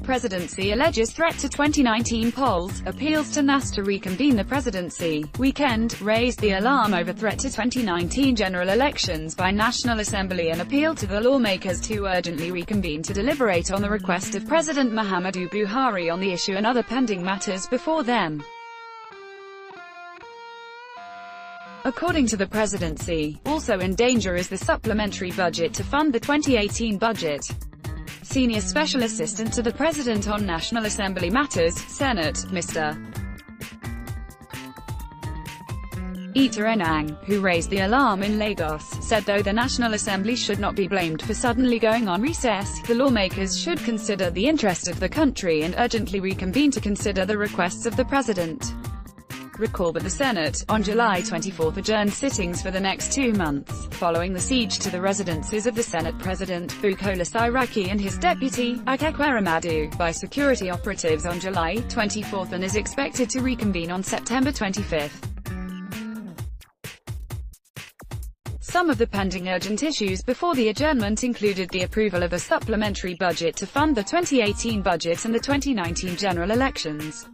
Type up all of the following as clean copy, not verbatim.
Presidency alleges threat to 2019 polls, appeals to NASS to reconvene the presidency. Weekend, raised the alarm over threat to 2019 general elections by National Assembly and appealed to the lawmakers to urgently reconvene to deliberate on the request of President Muhammadu Buhari on the issue and other pending matters before them. According to the presidency, also in danger is the supplementary budget to fund the 2018 budget. Senior Special Assistant to the President on National Assembly Matters, Senate, Mr. Ita Enang, who raised the alarm in Lagos, said though the National Assembly should not be blamed for suddenly going on recess, the lawmakers should consider the interest of the country and urgently reconvene to consider the requests of the President. Recall that the Senate, on July 24, adjourned sittings for the next 2 months, following the siege to the residences of the Senate President, Bukola Saraki and his deputy, Akekweramadu, by security operatives on July 24 and is expected to reconvene on September 25. Some of the pending urgent issues before the adjournment included the approval of a supplementary budget to fund the 2018 budget and the 2019 general elections.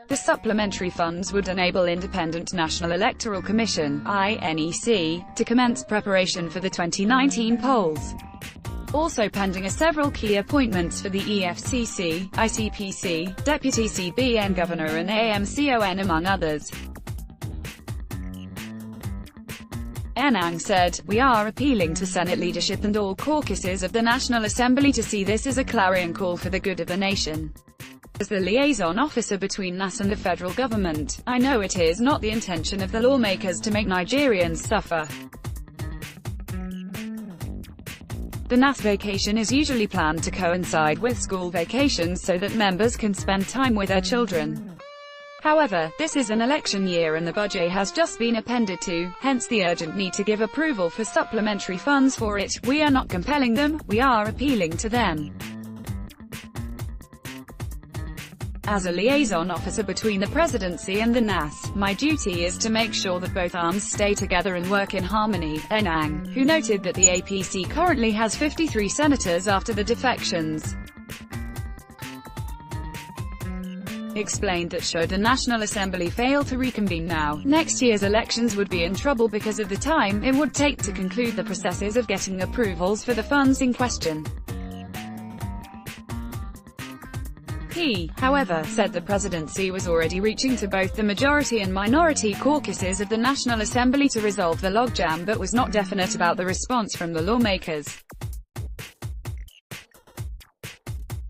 The supplementary funds would enable Independent National Electoral Commission (INEC) to commence preparation for the 2019 polls. Also pending are several key appointments for the EFCC, ICPC, Deputy CBN Governor and AMCON among others. Enang said, "We are appealing to Senate leadership and all caucuses of the National Assembly to see this as a clarion call for the good of the nation. As the liaison officer between NASS and the federal government, I know it is not the intention of the lawmakers to make Nigerians suffer. The NASS vacation is usually planned to coincide with school vacations so that members can spend time with their children. However, this is an election year and the budget has just been appended to, hence the urgent need to give approval for supplementary funds for it. We are not compelling them, we are appealing to them. As a liaison officer between the presidency and the NASS, my duty is to make sure that both arms stay together and work in harmony." Enang, who noted that the APC currently has 53 senators after the defections, explained that should the National Assembly fail to reconvene now, next year's elections would be in trouble because of the time it would take to conclude the processes of getting approvals for the funds in question. He, however, said the presidency was already reaching to both the majority and minority caucuses of the National Assembly to resolve the logjam but was not definite about the response from the lawmakers.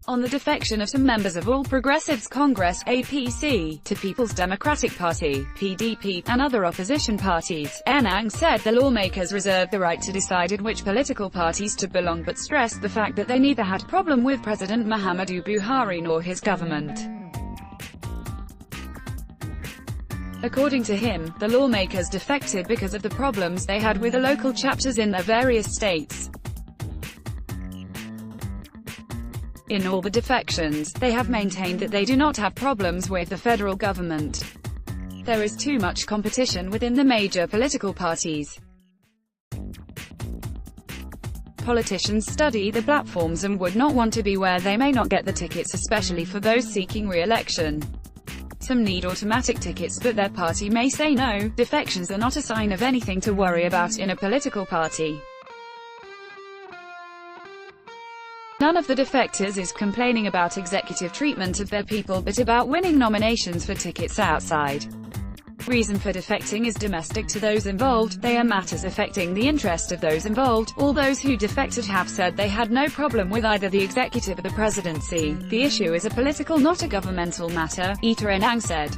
On the defection of some members of All Progressives Congress (APC) to People's Democratic Party (PDP) and other opposition parties, Enang said the lawmakers reserved the right to decide in which political parties to belong but stressed the fact that they neither had problem with President Muhammadu Buhari nor his government. According to him, the lawmakers defected because of the problems they had with the local chapters in their various states. In all the defections, they have maintained that they do not have problems with the federal government. There is too much competition within the major political parties. Politicians study the platforms and would not want to be where they may not get the tickets, especially for those seeking re-election. Some need automatic tickets but their party may say no. Defections are not a sign of anything to worry about in a political party. None of the defectors is complaining about executive treatment of their people but about winning nominations for tickets outside. Reason for defecting is domestic to those involved, they are matters affecting the interest of those involved. All those who defected have said they had no problem with either the executive or the presidency. The issue is a political, not a governmental matter, Ita Enang said.